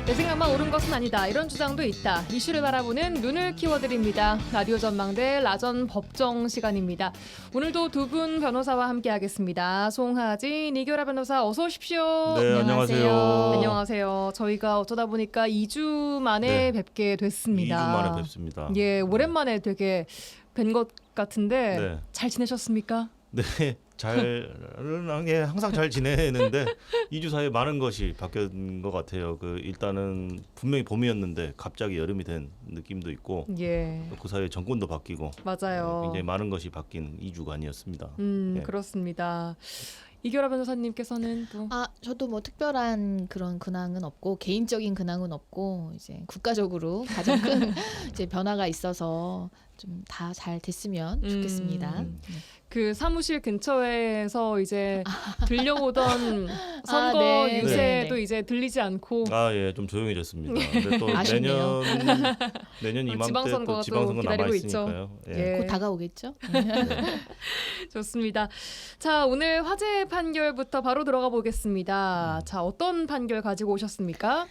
내 생각만 옳은 것은 아니다. 이런 주장도 있다. 이슈를 바라보는 눈을 키워드립니다. 라디오 전망대 라전 법정 시간입니다. 오늘도 두 분 변호사와 함께하겠습니다. 송하진, 이교라 변호사 어서 오십시오. 네, 안녕하세요. 안녕하세요. 저희가 어쩌다 보니까 2주 만에 뵙게 됐습니다. 2주 만에 뵙습니다. 예, 오랜만에 되게 뵌 것 같은데 네. 잘 지내셨습니까? 네, 항상 잘 지내는데 2주 사이에 많은 것이 바뀐 것 같아요. 일단은 분명히 봄이었는데 갑자기 여름이 된 느낌도 있고 예, 그 사이에 정권도 바뀌고 맞아요. 굉장히 많은 것이 바뀐 2주간이었습니다. 예. 그렇습니다. 이교라 변호사님께서는 또 저도 뭐 특별한 그런 근황은 없고 개인적인 근황은 없고 이제 국가적으로 가장 큰 이제 변화가 있어서 좀 다 잘 됐으면 좋겠습니다. 그 사무실 근처에서 이제 들려오던 선거 네. 유세도 네. 이제 들리지 않고 예, 좀 조용해졌습니다. 근데 또 아쉽네요. 내년 이맘때 지방선거가 또 지방선거 또 기다리고 남아 있죠. 있으니까요. 예. 곧 다가오겠죠? 좋습니다. 자, 오늘 화제 판결부터 바로 들어가 보겠습니다. 자, 어떤 판결 가지고 오셨습니까?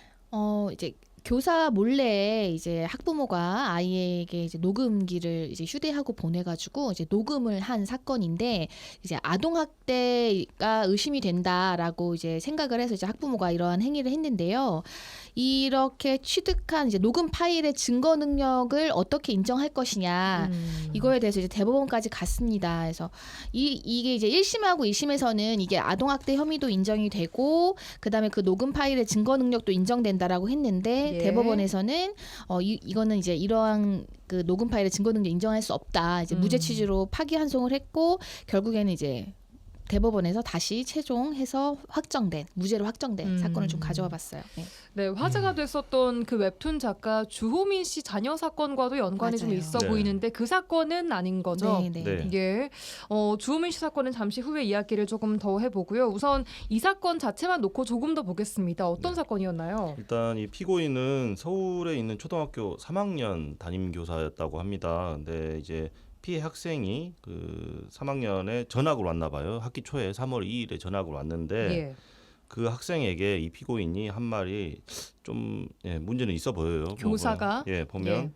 이제 교사 몰래 이제 학부모가 아이에게 이제 녹음기를 이제 휴대하고 보내가지고 이제 녹음을 한 사건인데 이제 아동 학대가 의심이 된다라고 이제 생각을 해서 이제 학부모가 이러한 행위를 했는데요. 이렇게 취득한 이제 녹음 파일의 증거 능력을 어떻게 인정할 것이냐 이거에 대해서 이제 대법원까지 갔습니다. 그래서 이게 이제 1심하고 2심에서는 이게 아동학대 혐의도 인정이 되고 그다음에 그 녹음 파일의 증거 능력도 인정된다라고 했는데 예. 대법원에서는 이거는 이제 이러한 그 녹음 파일의 증거 능력 인정할 수 없다. 이제 무죄 취지로 파기환송을 했고 결국에는 이제 대법원에서 다시 최종해서 무죄로 확정된 사건을 좀 가져와 봤어요. 네. 네, 화제가 됐었던 그 웹툰 작가 주호민 씨 자녀 사건과도 연관이 좀 맞아요. 있어 네. 보이는데 그 사건은 아닌 거죠? 네. 네. 예, 주호민 씨 사건은 잠시 후에 이야기를 조금 더 해보고요. 우선 이 사건 자체만 놓고 조금 더 보겠습니다. 어떤 사건이었나요? 일단 이 피고인은 서울에 있는 초등학교 3학년 담임 교사였다고 합니다. 근데 이제 피해 학생이 그 3학년에 전학을 왔나 봐요. 학기 초에 3월 2일에 전학을 왔는데 예. 그 학생에게 이 피고인이 한 말이 좀 문제는 있어 보여요. 교사가? 보면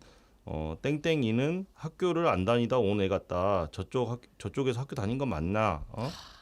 땡땡이는 학교를 안 다니다 온 애 같다. 저쪽에서 학교 다닌 건 맞나?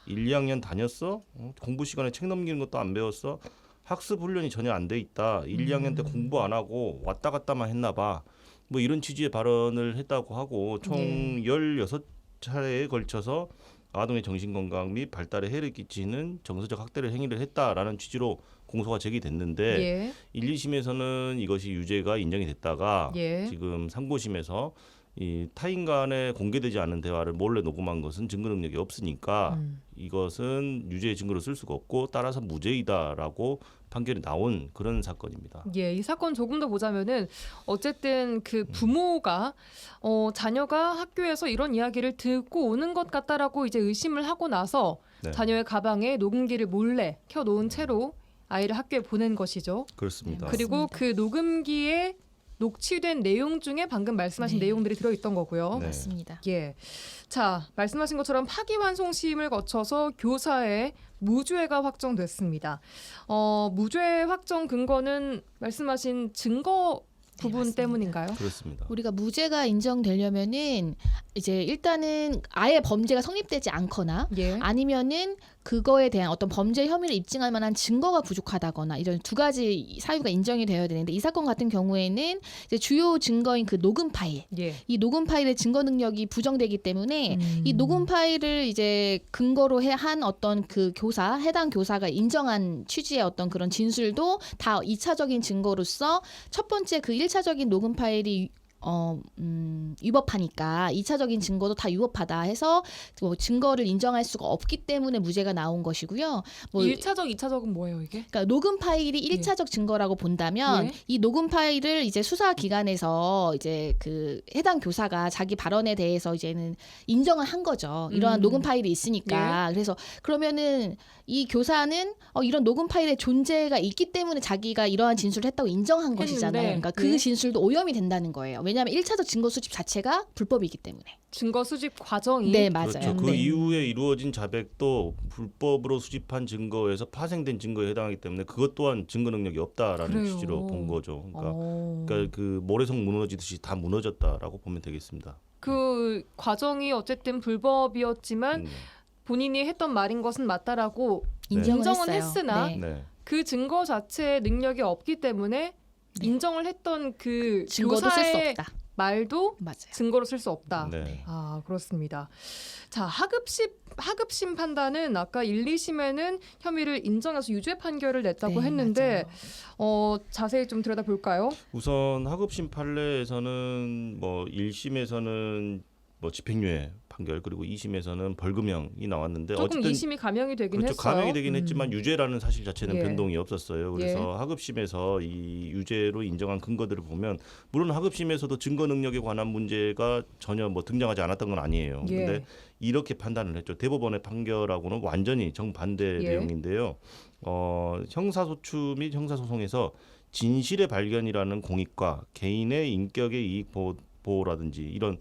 1, 2학년 다녔어? 공부 시간에 책 넘기는 것도 안 배웠어? 학습 훈련이 전혀 안 돼 있다. 1, 2학년 때 공부 안 하고 왔다 갔다만 했나 봐. 뭐 이런 취지의 발언을 했다고 하고 총 16차례에 걸쳐서 아동의 정신건강 및 발달에 해를 끼치는 정서적 학대를 행위를 했다라는 취지로 공소가 제기됐는데 예. 1, 2심에서는 이것이 유죄가 인정이 됐다가 예. 지금 상고심에서 이 타인 간에 공개되지 않은 대화를 몰래 녹음한 것은 증거 능력이 없으니까 이것은 유죄의 증거로 쓸 수가 없고 따라서 무죄이다라고 판결이 나온 그런 사건입니다. 예, 이 사건 조금 더 보자면은 어쨌든 그 부모가 자녀가 학교에서 이런 이야기를 듣고 오는 것 같다라고 이제 의심을 하고 나서 네. 자녀의 가방에 녹음기를 몰래 켜놓은 채로 아이를 학교에 보낸 것이죠. 그렇습니다. 그리고 맞습니다. 그 녹음기에 녹취된 내용 중에 방금 말씀하신 네. 내용들이 들어있던 거고요. 네. 맞습니다. 예, 자 말씀하신 것처럼 파기환송심을 거쳐서 교사의 무죄가 확정됐습니다. 무죄 확정 근거는 말씀하신 증거 부분 맞습니다. 때문인가요? 그렇습니다. 우리가 무죄가 인정되려면은 이제 일단은 아예 범죄가 성립되지 않거나 예. 아니면은 그거에 대한 어떤 범죄 혐의를 입증할 만한 증거가 부족하다거나 이런 두 가지 사유가 인정이 되어야 되는데 이 사건 같은 경우에는 이제 주요 증거인 그 녹음 파일, 예. 이 녹음 파일의 증거 능력이 부정되기 때문에 이 녹음 파일을 이제 근거로 한 어떤 그 해당 교사가 인정한 취지의 어떤 그런 진술도 다 2차적인 증거로서 첫 번째 그 1차적인 녹음 파일이 위법하니까 2차적인 증거도 다 위법하다 해서 뭐 증거를 인정할 수가 없기 때문에 무죄가 나온 것이고요. 뭐 1차적, 2차적은 뭐예요 이게? 그러니까 녹음 파일이 1차적 증거라고 본다면 이 녹음 파일을 이제 수사 기관에서 이제 그 해당 교사가 자기 발언에 대해서 이제는 인정을 한 거죠. 이러한 녹음 파일이 있으니까. 그래서 그러면은 이 교사는 이런 녹음 파일의 존재가 있기 때문에 자기가 이러한 진술을 했다고 인정한 것이잖아요. 그러니까 그 진술도 오염이 된다는 거예요. 왜냐하면 1차적 증거 수집 자체가 불법이기 때문에. 증거 수집 과정이 네, 맞아요. 그렇죠. 그 네. 이후에 이루어진 자백도 불법으로 수집한 증거에서 파생된 증거에 해당하기 때문에 그것 또한 증거 능력이 없다라는 그래요. 취지로 본 거죠. 어. 그러니까 그 모래성 무너지듯이 다 무너졌다라고 보면 되겠습니다. 그 과정이 어쨌든 불법이었지만 본인이 했던 말인 것은 맞다라고 인정은 인정은 했어요. 했으나 네. 네. 그 증거 자체의 능력이 없기 때문에 네. 인정을 했던 그 증거도 쓸 수 교사의 없다. 말도 맞아요. 증거로 쓸 수 없다. 네. 아, 그렇습니다. 자, 하급심 판단은 아까 1, 2심에는 혐의를 인정해서 유죄 판결을 냈다고 네, 했는데 맞아요. 자세히 좀 들여다볼까요? 우선 하급심 판례에서는 뭐 1심에서는 뭐 집행유예 판결 그리고 2심에서는 벌금형이 나왔는데 조금 어쨌든 2심이 감형이 되긴 그렇죠. 했어요. 감형이 되긴 했지만 유죄라는 사실 자체는 예. 변동이 없었어요. 그래서 하급심에서 이 유죄로 인정한 근거들을 보면 물론 하급심에서도 증거 능력에 관한 문제가 전혀 뭐 등장하지 않았던 건 아니에요. 예. 근데 이렇게 판단을 했죠. 대법원의 판결하고는 완전히 정반대 예. 내용인데요. 형사소추 및 형사소송에서 진실의 발견이라는 공익과 개인의 인격의 이익 보호라든지 이런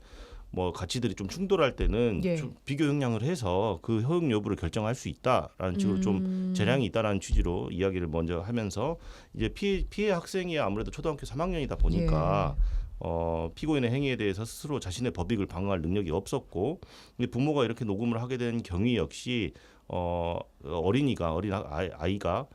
뭐 가치들이 좀 충돌할 때는 예. 좀 비교 형량을 해서 그 허용 여부를 결정할 수 있다라는 식으로 좀 재량이 있다라는 취지로 이야기를 먼저 하면서 이제 피해 학생이 아무래도 초등학교 3학년이다 보니까 피고인의 행위에 대해서 스스로 자신의 법익을 방어할 능력이 없었고 근데 부모가 이렇게 녹음을 하게 된 경위 역시 어린 아이가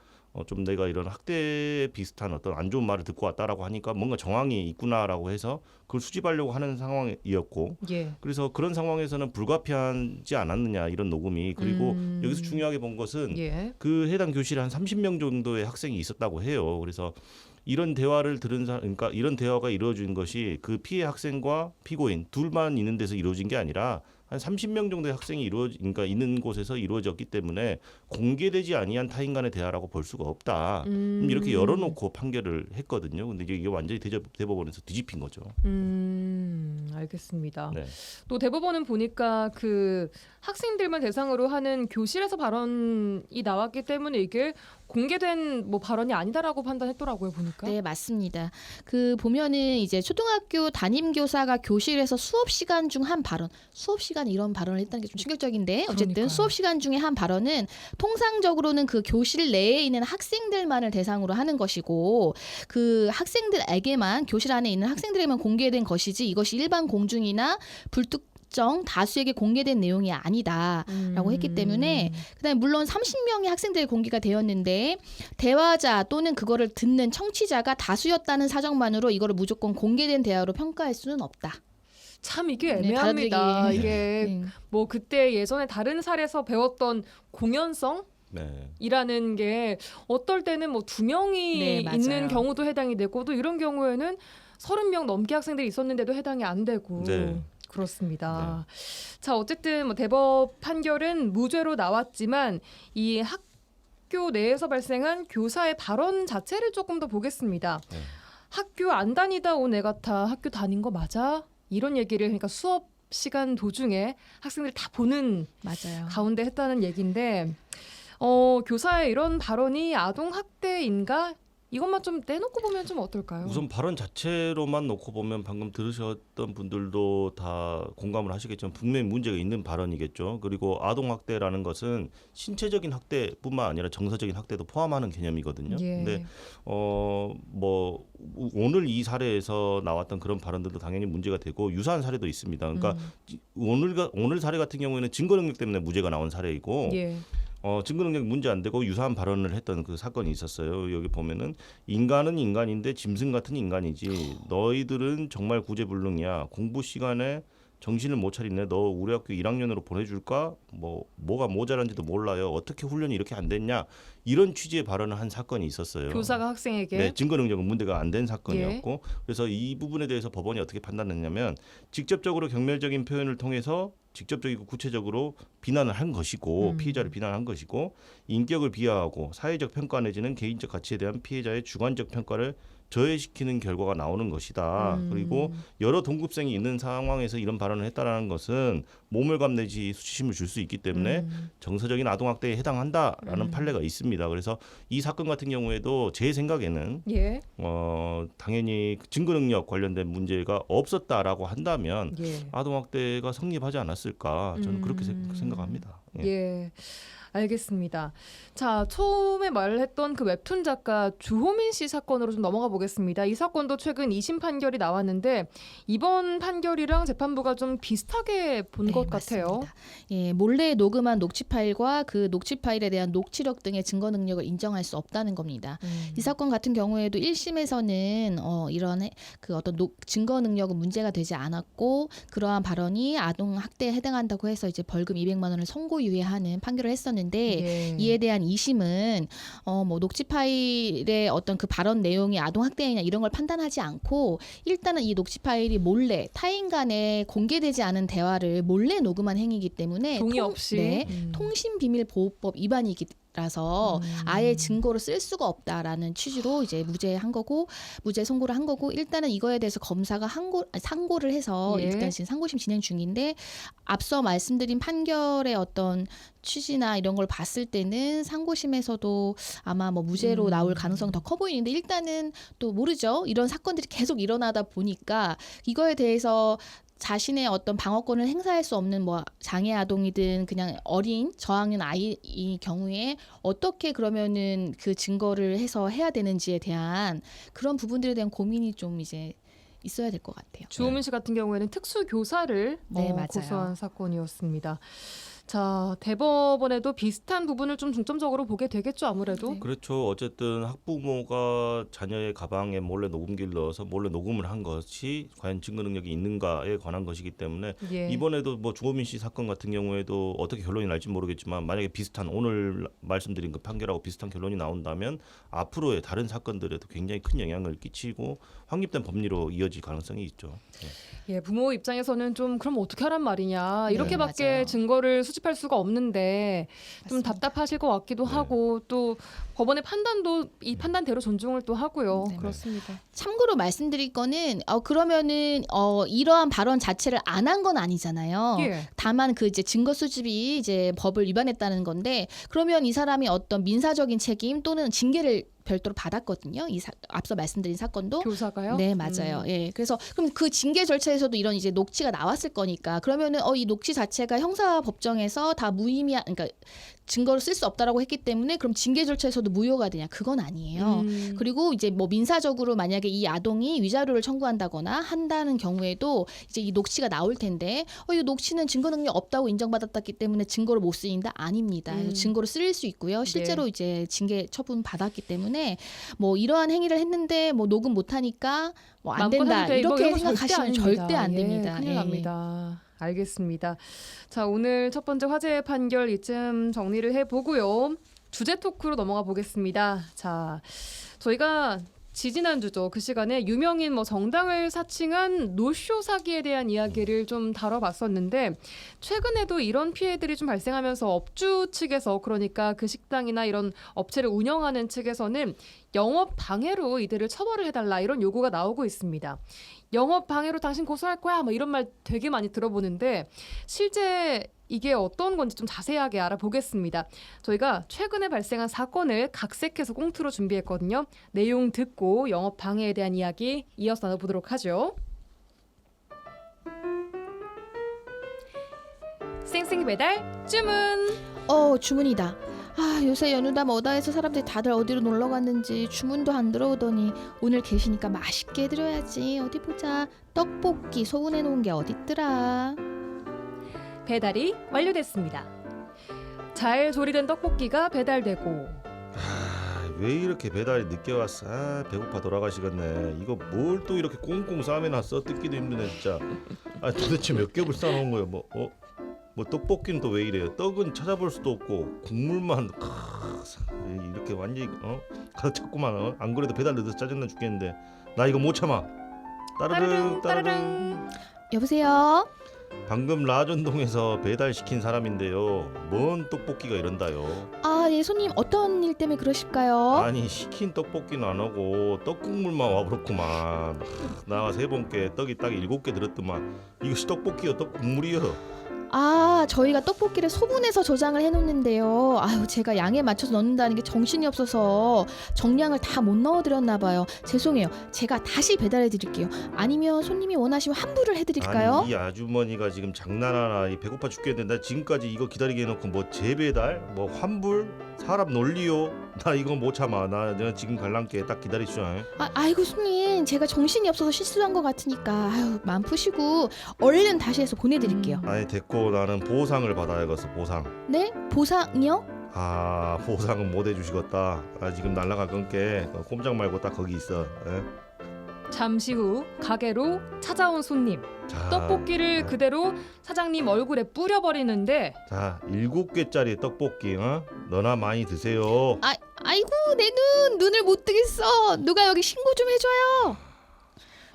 좀 내가 이런 학대 비슷한 어떤 안 좋은 말을 듣고 왔다라고 하니까 뭔가 정황이 있구나라고 해서 그걸 수집하려고 하는 상황이었고 예. 그래서 그런 상황에서는 불가피하지 않았느냐 이런 녹음이 그리고 여기서 중요하게 본 것은 예. 그 해당 교실에 한 30명 정도의 학생이 있었다고 해요. 그래서 이런 대화를 그러니까 이런 대화가 이루어진 것이 그 피해 학생과 피고인 둘만 있는 데서 이루어진 게 아니라 한 30명 정도의 학생이 그러니까 있는 곳에서 이루어졌기 때문에 공개되지 아니한 타인 간의 대화라고 볼 수가 없다. 이렇게 열어놓고 판결을 했거든요. 근데 이게 완전히 대법원에서 뒤집힌 거죠. 알겠습니다. 네. 또 대법원은 보니까 그 학생들만 대상으로 하는 교실에서 발언이 나왔기 때문에 이게 공개된 뭐 발언이 아니다라고 판단했더라고요, 보니까. 네, 맞습니다. 그 보면은 이제 초등학교 담임 교사가 교실에서 수업 시간 중 한 발언, 수업 시간 이런 발언을 했다는 게 좀 충격적인데 어쨌든 그러니까요. 수업 시간 중에 한 발언은 통상적으로는 그 교실 내에 있는 학생들만을 대상으로 하는 것이고 그 학생들에게만 교실 안에 있는 학생들에게만 공개된 것이지 이것이 일반 공중이나 불특정 다수에게 공개된 내용이 아니다라고 했기 때문에 그다음에 물론 30명의 학생들이 공개가 되었는데 대화자 또는 그거를 듣는 청취자가 다수였다는 사정만으로 이거를 무조건 공개된 대화로 평가할 수는 없다. 참 이게 네, 애매합니다. 받아들이기. 이게 뭐 그때 예전에 다른 사례에서 배웠던 공연성 네. 이라는 게 어떨 때는 뭐 2명이 네, 맞아요. 있는 경우도 해당이 되고 또 이런 경우에는 30명 넘게 학생들이 있었는데도 해당이 안 되고 네. 그렇습니다. 자, 어쨌든 뭐 대법 판결은 무죄로 나왔지만 이 학교 내에서 발생한 교사의 발언 자체를 조금 더 보겠습니다. 네. 학교 안 다니다 온 애 같아. 학교 다닌 거 맞아? 이런 얘기를 그러니까 수업 시간 도중에 학생들이 다 보는 맞아요. 가운데 했다는 얘기인데 교사의 이런 발언이 아동 학대인가? 이것만 좀 떼놓고 보면 좀 어떨까요? 우선 발언 자체로만 놓고 보면 방금 들으셨던 분들도 다 공감을 하시겠지만 분명히 문제가 있는 발언이겠죠. 그리고 아동학대라는 것은 신체적인 학대뿐만 아니라 정서적인 학대도 포함하는 개념이거든요. 예. 근데 뭐 오늘 이 사례에서 나왔던 그런 발언들도 당연히 문제가 되고 유사한 사례도 있습니다. 그러니까 오늘 사례 같은 경우에는 증거 능력 때문에 무죄가 나온 사례이고 예. 증거 능력이 문제 안 되고 유사한 발언을 했던 그 사건이 있었어요. 여기 보면은 인간은 인간인데 짐승 같은 인간이지. 너희들은 정말 구제불능이야. 공부 시간에 정신을 못 차리네. 너 우리 학교 1학년으로 보내줄까? 뭐가 모자란지도 몰라요. 어떻게 훈련이 이렇게 안 됐냐? 이런 취지의 발언을 한 사건이 있었어요. 교사가 학생에게 네, 증거 능력은 문제가 안 된 사건이었고 그래서 이 부분에 대해서 법원이 어떻게 판단했냐면 직접적으로 경멸적인 표현을 통해서 직접적이고 구체적으로 비난을 한 것이고 피해자를 비난한 것이고 인격을 비하하고 사회적 평가 내지는 개인적 가치에 대한 피해자의 주관적 평가를 저해시키는 결과가 나오는 것이다. 그리고 여러 동급생이 있는 상황에서 이런 발언을 했다라는 것은 모멸감 내지 수치심을 줄 수 있기 때문에 정서적인 아동학대에 해당한다라는 판례가 있습니다. 그래서 이 사건 같은 경우에도 제 생각에는 예. 당연히 증거 능력 관련된 문제가 없었다라고 한다면 예. 아동학대가 성립하지 않았을까 저는 그렇게 생각합니다. 예. 예. 알겠습니다. 자, 처음에 말했던 그 웹툰 작가 주호민 씨 사건으로 좀 넘어가 보겠습니다. 이 사건도 최근 2심 판결이 나왔는데 이번 판결이랑 재판부가 좀 비슷하게 본 것 같아요. 맞습니다. 예, 몰래 녹음한 녹취 파일과 그 녹취 파일에 대한 녹취록 등의 증거 능력을 인정할 수 없다는 겁니다. 이 사건 같은 경우에도 1심에서는 이런 그 어떤 증거 능력은 문제가 되지 않았고 그러한 발언이 아동 학대에 해당한다고 해서 이제 벌금 200만 원을 선고유예하는 판결을 했었는데 예. 이에 대한 2심은 뭐 녹취 파일의 어떤 그 발언 내용이 아동 학대냐 이런 걸 판단하지 않고 일단은 이 녹취 파일이 몰래 타인 간에 공개되지 않은 대화를 몰래 녹음한 행위이기 때문에 동의 없이 통신비밀보호법 위반이라서 아예 증거로 쓸 수가 없다라는 취지로 이제 무죄한 거고 무죄 선고를 한 거고 일단은 이거에 대해서 검사가 상고를 해서 예. 일단 지금 상고심 진행 중인데 앞서 말씀드린 판결의 어떤 취지나 이런 걸 봤을 때는 상고심에서도 아마 뭐 무죄로 나올 가능성이 더 커 보이는데 일단은 또 모르죠. 이런 사건들이 계속 일어나다 보니까 이거에 대해서 자신의 어떤 방어권을 행사할 수 없는 뭐 장애 아동이든 그냥 어린 저학년 아이의 경우에 어떻게 그러면은 그 증거를 해서 해야 되는지에 대한 그런 부분들에 대한 고민이 좀 이제 있어야 될 것 같아요. 주호민 씨 같은 경우에는 특수교사를 네, 맞아요. 고소한 사건이었습니다. 자, 대법원에도 비슷한 부분을 좀 중점적으로 보게 되겠죠, 아무래도. 네. 그렇죠. 어쨌든 학부모가 자녀의 가방에 몰래 녹음기를 넣어서 몰래 녹음을 한 것이 과연 증거 능력이 있는가에 관한 것이기 때문에 예. 이번에도 뭐 주호민 씨 사건 같은 경우에도 어떻게 결론이 날지 모르겠지만 만약에 비슷한 오늘 말씀드린 그 판결하고 비슷한 결론이 나온다면 앞으로의 다른 사건들에도 굉장히 큰 영향을 끼치고 확립된 법리로 이어질 가능성이 있죠. 예, 부모 입장에서는 좀 그럼 어떻게 하란 말이냐 이렇게밖에 맞아요. 증거를 수집할 수가 없는데 좀 맞습니다. 답답하실 것 같기도 네. 하고 또 법원의 판단도 이 판단대로 존중을 또 하고요. 네. 그렇습니다. 참고로 말씀드릴 거는 그러면은 이러한 발언 자체를 안 한 건 아니잖아요. 예. 다만 그 이제 증거 수집이 이제 법을 위반했다는 건데 그러면 이 사람이 어떤 민사적인 책임 또는 징계를 별도로 받았거든요. 앞서 말씀드린 사건도. 교사가요? 네, 맞아요. 예. 그래서 그럼 그 징계 절차에서도 이런 이제 녹취가 나왔을 거니까 그러면은 이 녹취 자체가 형사 법정에서 다 무의미한 그러니까 증거를 쓸 수 없다라고 했기 때문에 그럼 징계 절차에서도 무효가 되냐? 그건 아니에요. 그리고 이제 뭐 민사적으로 만약에 이 아동이 위자료를 청구한다거나 한다는 경우에도 이제 이 녹취가 나올 텐데 이 녹취는 증거 능력 없다고 인정받았기 때문에 증거를 못 쓰인다? 아닙니다. 증거로 쓰일 수 있고요. 실제로 네. 이제 징계 처분 받았기 때문에 뭐 이러한 행위를 했는데 뭐 녹음 못 하니까 뭐 안 마음껏 된다. 해도 돼. 뭐 이렇게 이런 거 생각하시면 절대 안 됩니다. 큰일 예. 납니다. 알겠습니다. 자, 오늘 첫 번째 화제의 판결 이쯤 정리를 해보고요. 주제 토크로 넘어가 보겠습니다. 자, 저희가 지지난주죠. 그 시간에 유명인 뭐 정당을 사칭한 노쇼 사기에 대한 이야기를 좀 다뤄봤었는데 최근에도 이런 피해들이 좀 발생하면서 업주 측에서 그러니까 그 식당이나 이런 업체를 운영하는 측에서는 영업 방해로 이들을 처벌을 해달라 이런 요구가 나오고 있습니다. 영업 방해로 당신 고소할 거야 뭐 이런 말 되게 많이 들어보는데 실제 이게 어떤 건지 좀 자세하게 알아보겠습니다. 저희가 최근에 발생한 사건을 각색해서 꽁트로 준비했거든요. 내용 듣고 영업 방해에 대한 이야기 이어서 나눠보도록 하죠. 쌩쌩이 배달 주문. 주문이다. 요새 연휴다 뭐다 해서 사람들이 다들 어디로 놀러 갔는지 주문도 안 들어오더니 오늘 계시니까 맛있게 해드려야지. 어디 보자. 떡볶이 소분해 놓은 게 어딨더라. 배달이 완료됐습니다. 잘 조리된 떡볶이가 배달되고 왜 이렇게 배달이 늦게 왔어? 배고파 돌아가시겠네. 이거 뭘 또 이렇게 꽁꽁 싸매놨어? 뜯기도 힘드네 진짜. 도대체 몇 겹을 싸놓은 거예요? 뭐 떡볶이는 또 왜 이래요? 떡은 찾아볼 수도 없고 국물만 이렇게 완전히 가득 찼구만. 안 그래도 배달 늦어서 짜증나 죽겠는데 나 이거 못 참아. 따르릉 따르릉. 여보세요? 방금 라전동에서 배달시킨 사람인데요. 뭔 떡볶이가 이런다요. 아, 예, 손님 어떤 일 때문에 그러실까요? 아니 시킨 떡볶이는 안 오고 떡국물만 와버렸구만. 나 세 번께 떡이 딱 7개 들었더만 이것이 떡볶이요 떡국물이요. 아, 저희가 떡볶이를 소분해서 저장을 해놓는데요. 아유, 제가 양에 맞춰서 넣는다는 게 정신이 없어서 정량을 다 못 넣어드렸나 봐요. 죄송해요. 제가 다시 배달해 드릴게요. 아니면 손님이 원하시면 환불을 해드릴까요? 아니 이 아주머니가 지금 장난하나. 이 배고파 죽겠는데 나 지금까지 이거 기다리게 해놓고 뭐 재배달 뭐 환불 사람 논리요. 나 이거 못 참아. 내가 지금 갈란게 딱 기다리시오. 아이고 손님, 제가 정신이 없어서 실수한 것 같으니까 아유, 마음 푸시고 얼른 다시 해서 보내드릴게요. 아니 됐고 나는 보상을 받아야겠어. 보상. 네? 보상이요? 아 보상은 못 해주시겠다. 아 지금 날라갈 건게 꼼짝 말고 딱 거기 있어. 에? 잠시 후 가게로 찾아온 손님. 자, 떡볶이를 그대로 사장님 얼굴에 뿌려버리는데 자 7개짜리 떡볶이 너나 많이 드세요. 아이고 내 눈을 못 뜨겠어. 누가 여기 신고 좀 해줘요.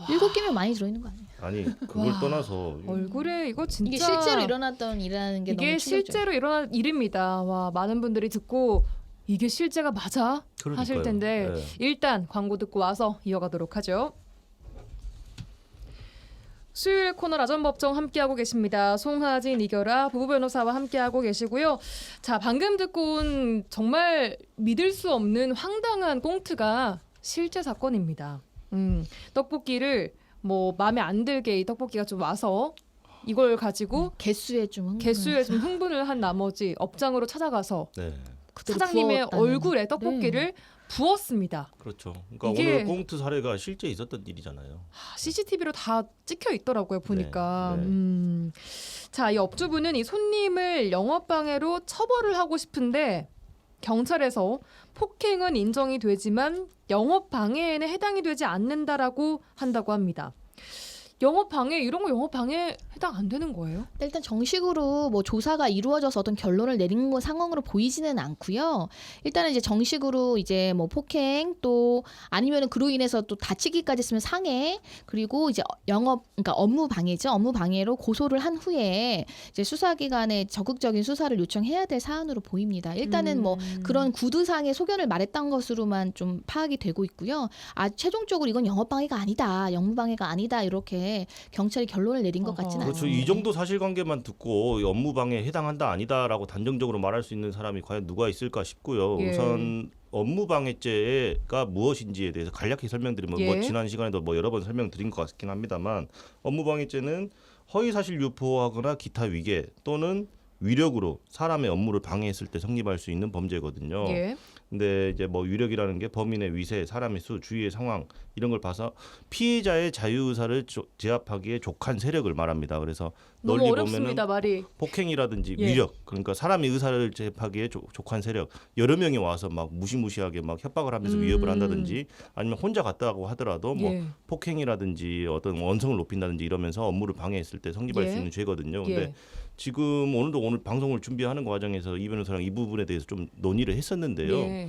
7개면 많이 들어있는 거 아니에요? 아니 그걸 와, 떠나서 얼굴에 이거 진짜 이게 실제로 일어났던 일이라는 게 이게 너무 충격적이에요. 실제로 일어난 일입니다. 와, 많은 분들이 듣고 이게 실제가 맞아? 하실 그러니까요. 텐데 예. 일단 광고 듣고 와서 이어가도록 하죠. 수요일 코너 라전법정 함께하고 계십니다. 송하진, 이결아 부부 변호사와 함께하고 계시고요. 자, 방금 듣고 온 정말 믿을 수 없는 황당한 꽁트가 실제 사건입니다. 떡볶이를 뭐 마음에 안 들게 이 떡볶이가 좀 와서 이걸 가지고 개수에 좀 개수에 좀 흥분을 한 나머지 업장으로 찾아가서 네. 그대로 사장님의 부었다는. 얼굴에 떡볶이를 부었습니다. 그렇죠. 그러니까 이게- 오늘 꽁트 사례가 실제 있었던 일이잖아요. CCTV로 다 찍혀 있더라고요, 보니까. 네. 자, 이 업주분은 이 손님을 영업방해로 처벌을 하고 싶은데 경찰에서 폭행은 인정이 되지만 영업방해에는 해당이 되지 않는다라고 한다고 합니다. 영업방해 이런 거 영업방해 해당 안 되는 거예요? 일단 정식으로 뭐 조사가 이루어져서 어떤 결론을 내린 건 상황으로 보이지는 않고요. 일단은 이제 정식으로 이제 뭐 폭행 또 아니면은 그로 인해서 또 다치기까지 했으면 상해 그리고 이제 그러니까 업무 방해죠. 업무 방해로 고소를 한 후에 이제 수사기관에 적극적인 수사를 요청해야 될 사안으로 보입니다. 일단은 뭐 그런 구두상의 소견을 말했던 것으로만 좀 파악이 되고 있고요. 최종적으로 이건 영업방해가 아니다, 영무방해가 아니다 이렇게 경찰이 결론을 내린 것 어허. 같지는 그렇죠. 않습니다. 이 정도 사실관계만 듣고 이 업무방해에 해당한다 아니다라고 단정적으로 말할 수 있는 사람이 과연 누가 있을까 싶고요. 예. 우선 업무방해죄가 무엇인지에 대해서 간략히 설명드리면 예. 뭐 지난 시간에도 뭐 여러 번 설명드린 것 같긴 합니다만 업무방해죄는 허위사실 유포하거나 기타 위계 또는 위력으로 사람의 업무를 방해했을 때 성립할 수 있는 범죄거든요. 예. 근데 이제 뭐 위력이라는 게 범인의 위세, 사람의 수, 주위의 상황 이런 걸 봐서 피해자의 자유 의사를 제압하기에 족한 세력을 말합니다. 그래서 너무 널리 어렵습니다, 보면은 말이. 폭행이라든지 예. 위력, 그러니까 사람의 의사를 제압하기에 족한 세력 여러 명이 와서 막 무시무시하게 막 협박을 하면서 위협을 한다든지 아니면 혼자 갔다고 하더라도 뭐 예. 폭행이라든지 어떤 원성을 높인다든지 이러면서 업무를 방해했을 때 성립할 예. 수 있는 죄거든요. 근데 예. 지금 오늘 방송을 준비하는 과정에서 이 변호사랑 이 부분에 대해서 좀 논의를 했었는데요. 예.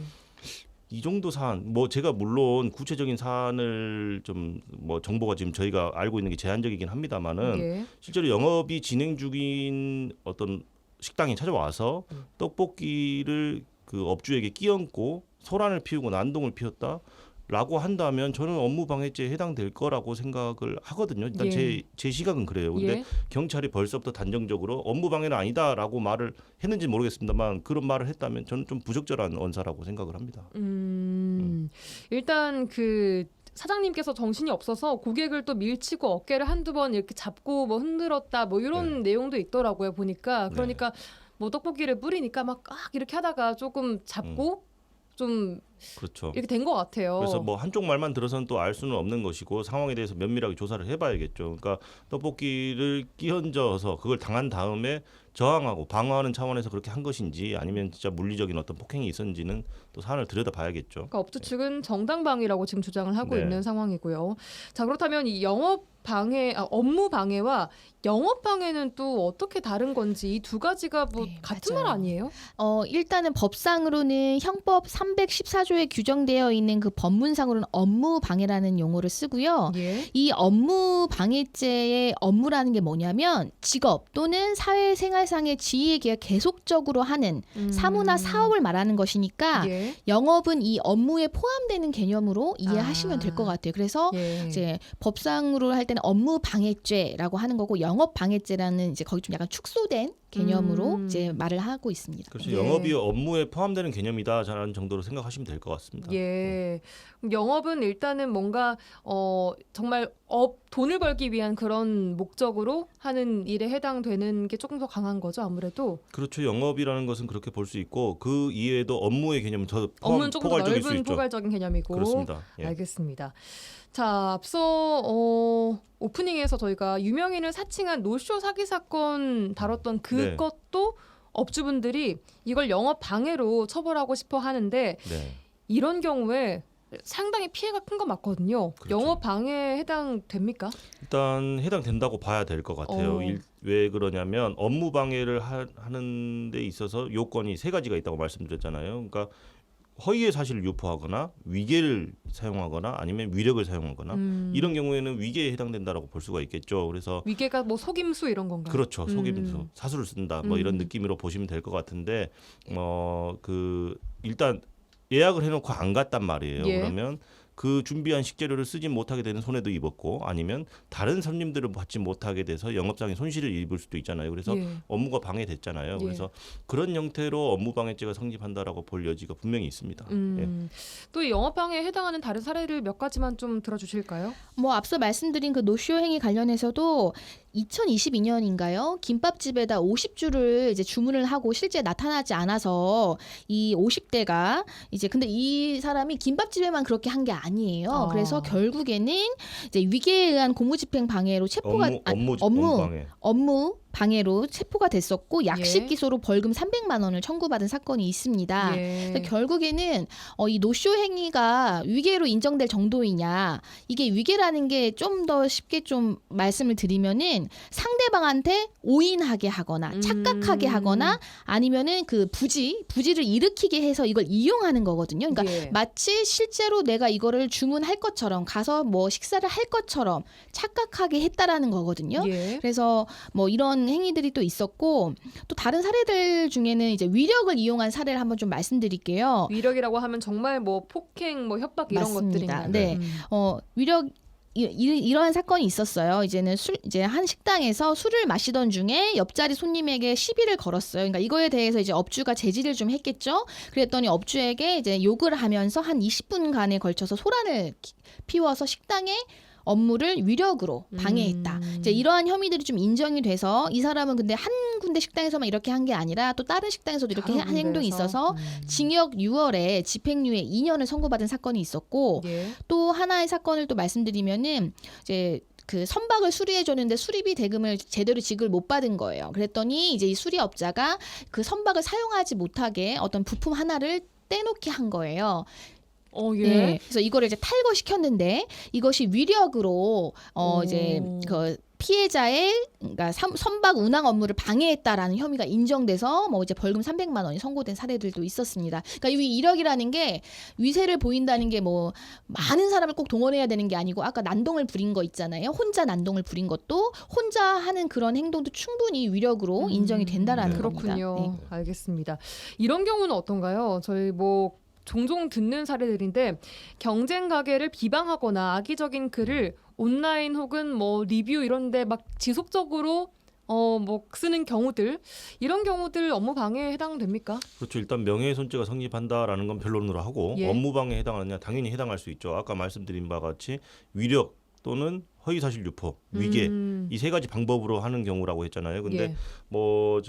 이 정도 사안, 뭐 제가 물론 구체적인 사안을 좀 뭐 정보가 지금 저희가 알고 있는 게 제한적이긴 합니다만은 예. 실제로 영업이 진행 중인 어떤 식당에 찾아와서 떡볶이를 그 업주에게 끼얹고 소란을 피우고 난동을 피웠다라고 한다면 저는 업무방해죄에 해당될 거라고 생각을 하거든요. 일단 예. 제 시각은 그래요. 근데 예. 경찰이 벌써부터 단정적으로 업무방해는 아니다라고 말을 했는지 모르겠습니다만 그런 말을 했다면 저는 좀 부적절한 언사라고 생각을 합니다. 일단 그 사장님께서 정신이 없어서 고객을 또 밀치고 어깨를 한두 번 이렇게 잡고 뭐 흔들었다 뭐 이런 내용도 있더라고요, 보니까. 그러니까 뭐 떡볶이를 뿌리니까 막 이렇게 하다가 조금 잡고 좀 그렇죠. 이렇게 된 것 같아요. 그래서 뭐 한쪽 말만 들어서는 또 알 수는 없는 것이고 상황에 대해서 면밀하게 조사를 해봐야겠죠. 그러니까 떡볶이를 끼얹어서 그걸 당한 다음에 저항하고 방어하는 차원에서 그렇게 한 것인지 아니면 진짜 물리적인 어떤 폭행이 있었는지는 또 사안을 들여다봐야겠죠. 그러니까 업주 측은 정당방위라고 지금 주장을 하고 네. 있는 상황이고요. 자, 그렇다면 이 영업 업무 방해와 영업 방해는 또 어떻게 다른 건지 이 두 가지가 뭐 네, 같은 맞아요. 말 아니에요? 일단은 법상으로는 형법 314조에 규정되어 있는 그 법문상으로는 업무 방해라는 용어를 쓰고요. 예. 이 업무 방해죄의 업무라는 게 뭐냐면 직업 또는 사회생활상의 지위에 계속적으로 하는 사무나 사업을 말하는 것이니까 예. 영업은 이 업무에 포함되는 개념으로 이해하시면 될 것 같아요. 그래서 예. 이제 법상으로 할 때는 업무 방해죄라고 하는 거고 영업 방해죄라는 이제 거기 좀 약간 축소된 개념으로 이제 말을 하고 있습니다. 그렇죠. 예. 영업이 업무에 포함되는 개념이다라는 정도로 생각하시면 될 것 같습니다. 예. 영업은 일단은 뭔가 정말 돈을 벌기 위한 그런 목적으로 하는 일에 해당되는 게 조금 더 강한 거죠, 아무래도. 그렇죠. 영업이라는 것은 그렇게 볼 수 있고 그 이외에도 업무의 개념은 더 업무는 조금 더 포괄적일 수 넓은 있죠. 포괄적인 개념이고. 그렇습니다. 예. 알겠습니다. 자, 앞서 오프닝에서 저희가 유명인을 사칭한 노쇼 사기 사건 다뤘던 그것도 업주분들이 이걸 영업 방해로 처벌하고 싶어 하는데 네. 이런 경우에 상당히 피해가 큰 거 맞거든요. 그렇죠. 영업 방해에 해당됩니까? 일단 해당된다고 봐야 될 것 같아요. 어. 왜 그러냐면 업무 방해를 하는 데 있어서 요건이 세 가지가 있다고 말씀드렸잖아요. 그러니까 허위의 사실을 유포하거나 위계를 사용하거나 아니면 위력을 사용하거나 이런 경우에는 위계에 해당된다라고 볼 수가 있겠죠. 그래서 위계가 뭐 속임수 이런 건가요? 그렇죠. 속임수, 사수를 쓴다. 뭐 이런 느낌으로 보시면 될 것 같은데 일단 예약을 해놓고 안 갔단 말이에요. 예. 그러면 그 준비한 식재료를 쓰지 못하게 되는 손해도 입었고 아니면 다른 손님들을 받지 못하게 돼서 영업상의 손실을 입을 수도 있잖아요. 그래서 예. 업무가 방해됐잖아요. 예. 그래서 그런 형태로 업무 방해죄가 성립한다라고 볼 여지가 분명히 있습니다. 예. 또 영업 방해에 해당하는 다른 사례를 몇 가지만 좀 들어주실까요? 뭐 앞서 말씀드린 그 노쇼 행위 관련해서도 2022년인가요? 김밥집에다 50주를 이제 주문을 하고 실제 나타나지 않아서 이 50대가 이제 근데 이 사람이 김밥집에만 그렇게 한 게 아니에요. 그래서 결국에는 이제 위계에 의한 공무집행 방해로 체포가 업무 방해로 체포가 됐었고 약식 예. 기소로 벌금 300만 원을 청구받은 사건이 있습니다. 예. 그래서 결국에는 이 노쇼 행위가 위계로 인정될 정도이냐 이게 위계라는 게 좀 더 쉽게 좀 말씀을 드리면은 상대방한테 오인하게 하거나 착각하게 하거나 아니면은 그 부지를 일으키게 해서 이걸 이용하는 거거든요. 그러니까 예. 마치 실제로 내가 이거를 주문할 것처럼 가서 뭐 식사를 할 것처럼 착각하게 했다라는 거거든요. 예. 그래서 뭐 이런 행위들이 또 있었고 또 다른 사례들 중에는 이제 위력을 이용한 사례를 한번 좀 말씀드릴게요. 위력이라고 하면 정말 뭐 폭행, 뭐 협박 이런 맞습니다. 것들인가요? 네. 위력 이러한 사건이 있었어요. 이제 한 식당에서 술을 마시던 중에 옆자리 손님에게 시비를 걸었어요. 그러니까 이거에 대해서 이제 업주가 제지를 좀 했겠죠. 그랬더니 업주에게 이제 욕을 하면서 한 20분간에 걸쳐서 소란을 피워서 식당에 업무를 위력으로 방해했다. 이제 이러한 혐의들이 좀 인정이 돼서 이 사람은 근데 한 군데 식당에서만 이렇게 한 게 아니라 또 다른 식당에서도 이렇게 한 행동이 있어서 징역 6월에 집행유예 2년을 선고받은 사건이 있었고 예. 또 하나의 사건을 또 말씀드리면은 이제 그 선박을 수리해 줬는데 수리비 대금을 제대로 지급을 못 받은 거예요. 그랬더니 이제 이 수리업자가 그 선박을 사용하지 못하게 어떤 부품 하나를 떼놓게 한 거예요. 예. 네, 그래서 이거를 이제 탈거시켰는데 이것이 위력으로 이제 그 피해자의 그러니까 선박 운항 업무를 방해했다라는 혐의가 인정돼서 뭐 이제 벌금 300만 원이 선고된 사례들도 있었습니다. 그러니까 이 위력이라는 게 위세를 보인다는 게 뭐 많은 사람을 꼭 동원해야 되는 게 아니고 아까 난동을 부린 거 있잖아요. 혼자 난동을 부린 것도 혼자 하는 그런 행동도 충분히 위력으로 인정이 된다라는 겁니다. 그렇군요. 네. 알겠습니다. 이런 경우는 어떤가요? 저희 뭐 종종 듣는 사례들인데 경쟁 가게를 비방하거나 악의적인 글을 온라인 혹은 뭐 리뷰 이런데 막 지속적으로 뭐 쓰는 경우들 이런 경우들 업무 방해에 해당됩니까? 그렇죠. 일단 명예훼손죄가 성립한다라는 건 변론으로 하고 예. 업무 방해에 해당하느냐 당연히 해당할 수 있죠. 아까 말씀드린 바와 같이 위력 또는 허위사실 유포, 위계 이 세 가지 방법으로 하는 경우라고 했잖아요. 근데 예. 뭐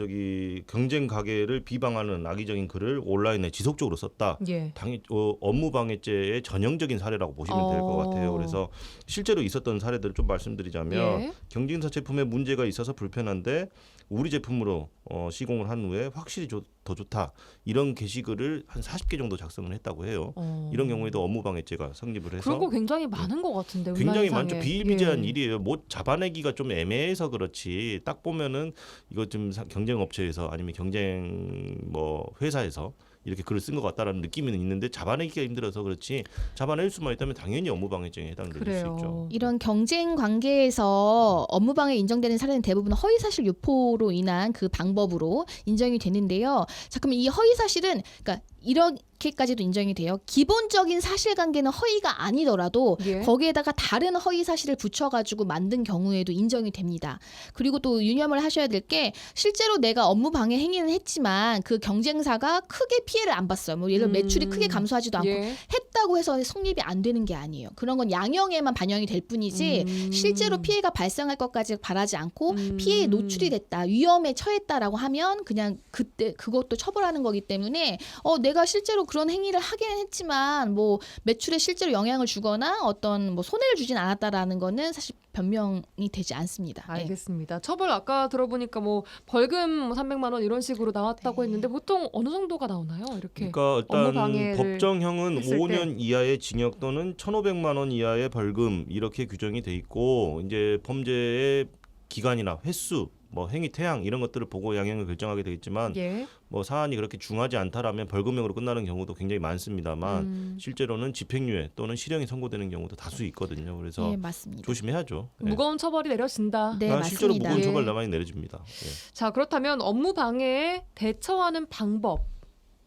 경쟁 가게를 비방하는 악의적인 글을 온라인에 지속적으로 썼다. 예. 당연히 업무 방해죄의 전형적인 사례라고 보시면 될 것 같아요. 그래서 실제로 있었던 사례들을 좀 말씀드리자면 예. 경쟁사 제품에 문제가 있어서 불편한데 우리 제품으로 시공을 한 후에 확실히 더 좋다. 이런 게시글을 한 40개 정도 작성을 했다고 해요. 이런 경우에도 업무 방해죄가 성립을 해서 그런 거 굉장히 많은 것 같은데 굉장히 온라인상에. 많죠. 비일비재 진지한 네. 일이에요. 뭐 잡아내기가 좀 애매해서 그렇지. 딱 보면은 이거 좀 경쟁 업체에서 아니면 경쟁 뭐 회사에서 이렇게 글을 쓴 것 같다라는 느낌은 있는데 잡아내기가 힘들어서 그렇지. 잡아낼 수만 있다면 당연히 업무방해죄에 해당될 수 그래요. 있죠. 이런 경쟁 관계에서 업무방해 인정되는 사례는 대부분 허위사실 유포로 인한 그 방법으로 인정이 되는데요. 자, 그럼 이 허위사실은 그러니까 이렇게까지도 인정이 돼요. 기본적인 사실관계는 허위가 아니더라도 예. 거기에다가 다른 허위사실을 붙여가지고 만든 경우에도 인정이 됩니다. 그리고 또 유념을 하셔야 될 게 실제로 내가 업무방해 행위는 했지만 그 경쟁사가 크게 피해를 안 봤어요. 뭐 예를 들어 매출이 크게 감소하지도 않고 예. 했다고 해서 성립이 안 되는 게 아니에요. 그런 건 양형에만 반영이 될 뿐이지 실제로 피해가 발생할 것까지 바라지 않고 피해에 노출이 됐다, 위험에 처했다라고 하면 그냥 그때 그것도 처벌하는 거기 때문에 내가 실제로 그런 행위를 하기는 했지만 뭐 매출에 실제로 영향을 주거나 어떤 뭐 손해를 주진 않았다라는 거는 사실 변명이 되지 않습니다. 네. 알겠습니다. 처벌 아까 들어보니까 뭐 벌금 뭐 300만 원 이런 식으로 나왔다고 네. 했는데 보통 어느 정도가 나오나요? 이렇게. 그러니까 업무 일단 방해를 법정형은 했을 5년 이하의 징역 또는 1,500만 원 이하의 벌금 이렇게 규정이 돼 있고 이제 범죄의 기간이나 횟수 뭐 행위 태양 이런 것들을 보고 양형을 결정하게 되겠지만 예. 뭐 사안이 그렇게 중하지 않다라면 벌금형으로 끝나는 경우도 굉장히 많습니다만 실제로는 집행유예 또는 실형이 선고되는 경우도 다수 있거든요. 그래서 네, 맞습니다. 조심해야죠. 예. 무거운 처벌이 내려진다. 네, 실제로 맞습니다. 무거운 예. 처벌 많이 내려집니다. 예. 자, 그렇다면 업무 방해에 대처하는 방법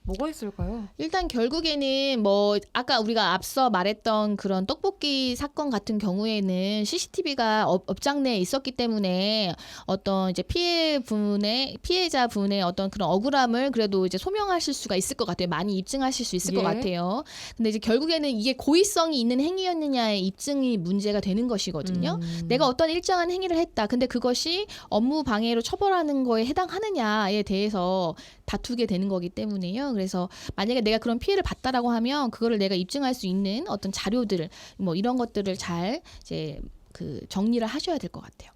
뭐가 있을까요? 일단 결국에는 뭐 아까 우리가 앞서 말했던 그런 떡볶이 사건 같은 경우에는 CCTV가 업장 내에 있었기 때문에 어떤 이제 피해자 분의 어떤 그런 억울함을 그래도 이제 소명하실 수가 있을 것 같아요. 많이 입증하실 수 있을 것 예. 같아요. 근데 이제 결국에는 이게 고의성이 있는 행위였느냐의 입증이 문제가 되는 것이거든요. 내가 어떤 일정한 행위를 했다. 근데 그것이 업무 방해로 처벌하는 거에 해당하느냐에 대해서 다투게 되는 거기 때문에요. 그래서 만약에 내가 그런 피해를 봤다라고 하면 그거를 내가 입증할 수 있는 어떤 자료들 뭐 이런 것들을 잘 이제 그 정리를 하셔야 될 것 같아요.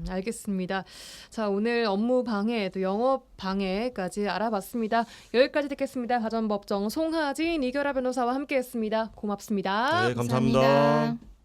알겠습니다. 자, 오늘 업무 방해 또 영업 방해까지 알아봤습니다. 여기까지 듣겠습니다. 가전법정 송하진 이결아 변호사와 함께했습니다. 고맙습니다. 네, 감사합니다. 감사합니다.